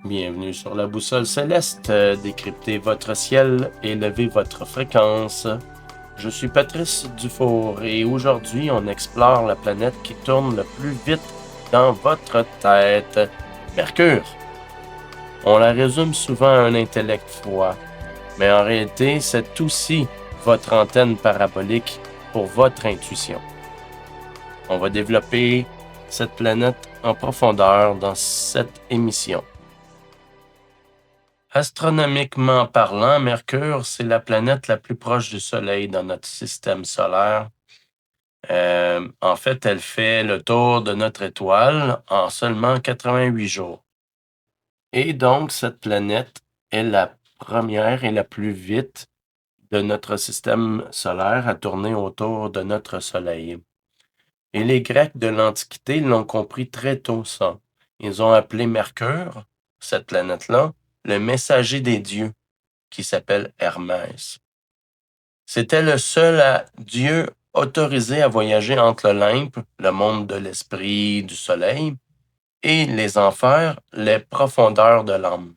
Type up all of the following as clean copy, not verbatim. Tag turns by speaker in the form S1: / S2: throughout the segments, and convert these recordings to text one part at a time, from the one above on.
S1: Bienvenue sur la boussole céleste, décryptez votre ciel et levez votre fréquence. Je suis Patrice Dufour et aujourd'hui on explore la planète qui tourne le plus vite dans votre tête, Mercure. On la résume souvent à un intellect froid, mais en réalité c'est aussi votre antenne parabolique pour votre intuition. On va développer cette planète en profondeur dans cette émission. Astronomiquement parlant, Mercure, c'est la planète la plus proche du Soleil dans notre système solaire. En fait, elle fait le tour de notre étoile en seulement 88 jours. Et donc, cette planète est la première et la plus vite de notre système solaire à tourner autour de notre Soleil. Et les Grecs de l'Antiquité l'ont compris très tôt ça. Ils ont appelé Mercure, cette planète-là, le messager des dieux, qui s'appelle Hermès. C'était le seul dieu autorisé à voyager entre l'Olympe, le monde de l'esprit, du soleil, et les enfers, les profondeurs de l'âme.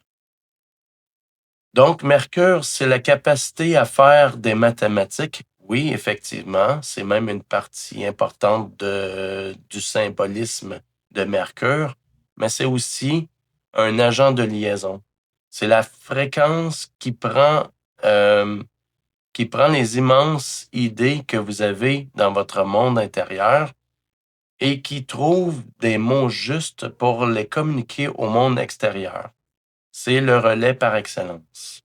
S1: Donc, Mercure, c'est la capacité à faire des mathématiques. Oui, effectivement, c'est même une partie importante du symbolisme de Mercure, mais c'est aussi un agent de liaison. C'est la fréquence euh, qui prend les immenses idées que vous avez dans votre monde intérieur et qui trouve des mots justes pour les communiquer au monde extérieur. C'est le relais par excellence.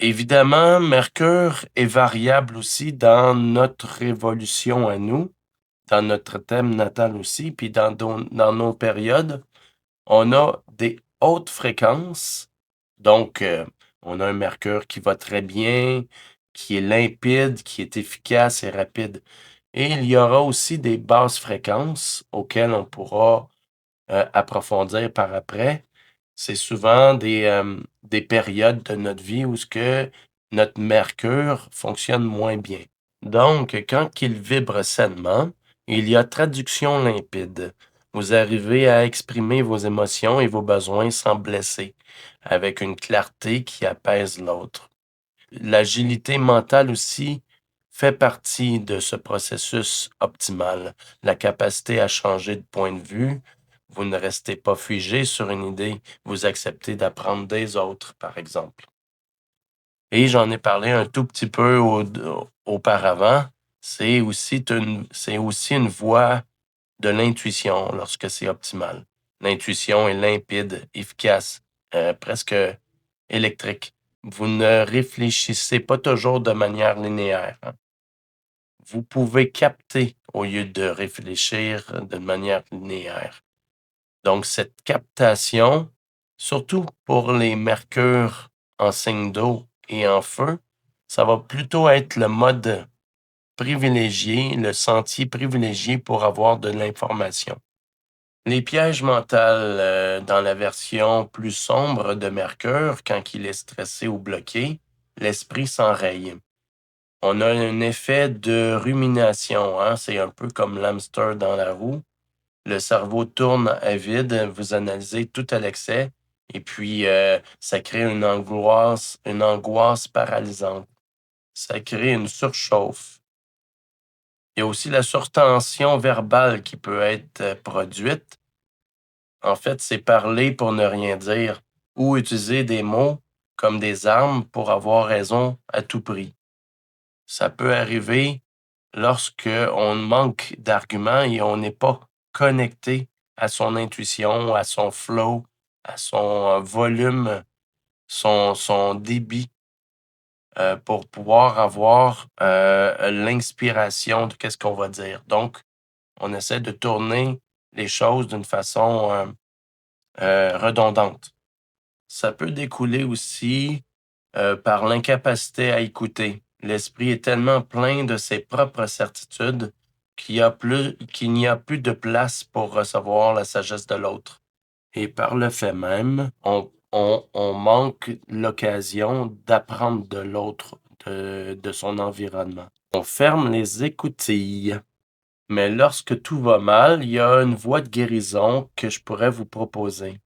S1: Évidemment, Mercure est variable aussi dans notre évolution à nous, dans notre thème natal aussi, puis dans nos périodes. On a des hautes fréquences, donc on a un Mercure qui va très bien, qui est limpide, qui est efficace et rapide. Et il y aura aussi des basses fréquences auxquelles on pourra approfondir par après. C'est souvent des périodes de notre vie où ce que notre Mercure fonctionne moins bien. Donc, quand il vibre sainement, il y a traduction limpide. Vous arrivez à exprimer vos émotions et vos besoins sans blesser, avec une clarté qui apaise l'autre. L'agilité mentale aussi fait partie de ce processus optimal. La capacité à changer de point de vue. Vous ne restez pas figé sur une idée, vous acceptez d'apprendre des autres, par exemple. Et j'en ai parlé un tout petit peu auparavant, c'est aussi une voie de l'intuition lorsque c'est optimal. L'intuition est limpide, efficace, presque électrique. Vous ne réfléchissez pas toujours de manière linéaire, hein. Vous pouvez capter au lieu de réfléchir de manière linéaire. Donc, cette captation, surtout pour les mercures en signe d'eau et en feu, ça va plutôt être le mode privilégié, le sentier privilégié pour avoir de l'information. Les pièges mentaux dans la version plus sombre de Mercure, quand il est stressé ou bloqué, l'esprit s'enraye. On a un effet de rumination, hein? C'est un peu comme l'hamster dans la roue. Le cerveau tourne à vide, vous analysez tout à l'excès, et puis ça crée une angoisse paralysante. Ça crée une surchauffe. Il y a aussi la surtension verbale qui peut être produite. En fait, c'est parler pour ne rien dire ou utiliser des mots comme des armes pour avoir raison à tout prix. Ça peut arriver lorsque on manque d'arguments et on n'est pas connecté à son intuition, à son flow, à son volume, son débit, pour pouvoir avoir l'inspiration de qu'est-ce qu'on va dire. Donc, on essaie de tourner les choses d'une façon redondante. Ça peut découler aussi par l'incapacité à écouter. L'esprit est tellement plein de ses propres certitudes qu'il n'y a plus de place pour recevoir la sagesse de l'autre. Et par le fait même, on manque l'occasion d'apprendre de l'autre, de son environnement. On ferme les écoutilles. Mais lorsque tout va mal, il y a une voie de guérison que je pourrais vous proposer.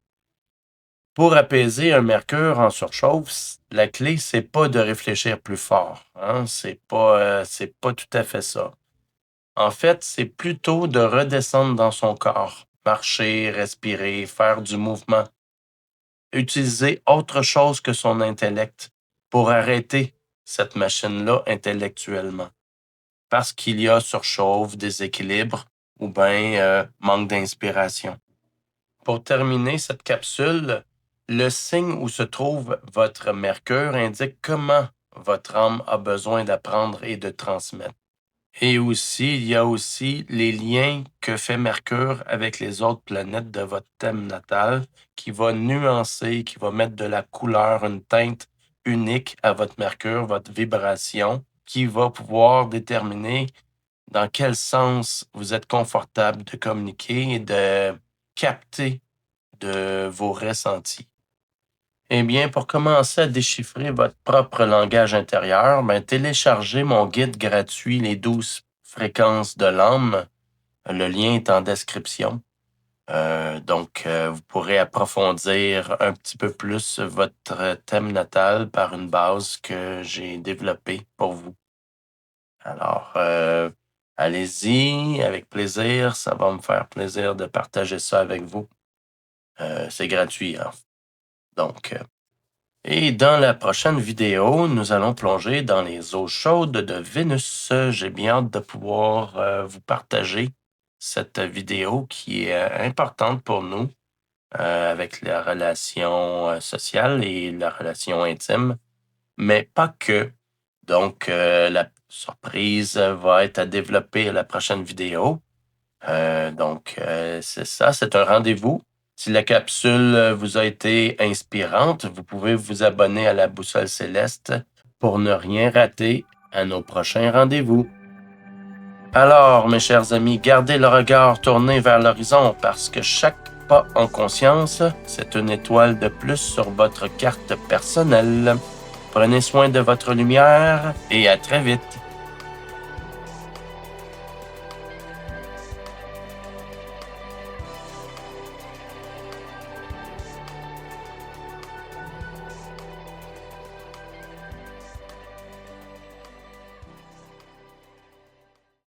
S1: Pour apaiser un mercure en surchauffe, la clé, c'est pas de réfléchir plus fort, hein? C'est pas tout à fait ça. En fait, c'est plutôt de redescendre dans son corps, marcher, respirer, faire du mouvement, utiliser autre chose que son intellect pour arrêter cette machine-là intellectuellement. Parce qu'il y a surchauffe, déséquilibre ou bien manque d'inspiration. Pour terminer cette capsule, le signe où se trouve votre mercure indique comment votre âme a besoin d'apprendre et de transmettre. Et aussi, il y a aussi les liens que fait Mercure avec les autres planètes de votre thème natal, qui va nuancer, qui va mettre de la couleur, une teinte unique à votre Mercure, votre vibration, qui va pouvoir déterminer dans quel sens vous êtes confortable de communiquer et de capter de vos ressentis. Eh bien, pour commencer à déchiffrer votre propre langage intérieur, téléchargez mon guide gratuit Les 12 fréquences de l'âme. Le lien est en description. Vous pourrez approfondir un petit peu plus votre thème natal par une base que j'ai développée pour vous. Alors, allez-y, avec plaisir. Ça va me faire plaisir de partager ça avec vous. C'est gratuit, hein? Et dans la prochaine vidéo, nous allons plonger dans les eaux chaudes de Vénus. J'ai bien hâte de pouvoir vous partager cette vidéo qui est importante pour nous avec la relation sociale et la relation intime, mais pas que. Donc, la surprise va être à développer à la prochaine vidéo. C'est ça, c'est un rendez-vous. Si la capsule vous a été inspirante, vous pouvez vous abonner à la Boussole Céleste pour ne rien rater à nos prochains rendez-vous. Alors, mes chers amis, gardez le regard tourné vers l'horizon parce que chaque pas en conscience, c'est une étoile de plus sur votre carte personnelle. Prenez soin de votre lumière et à très vite.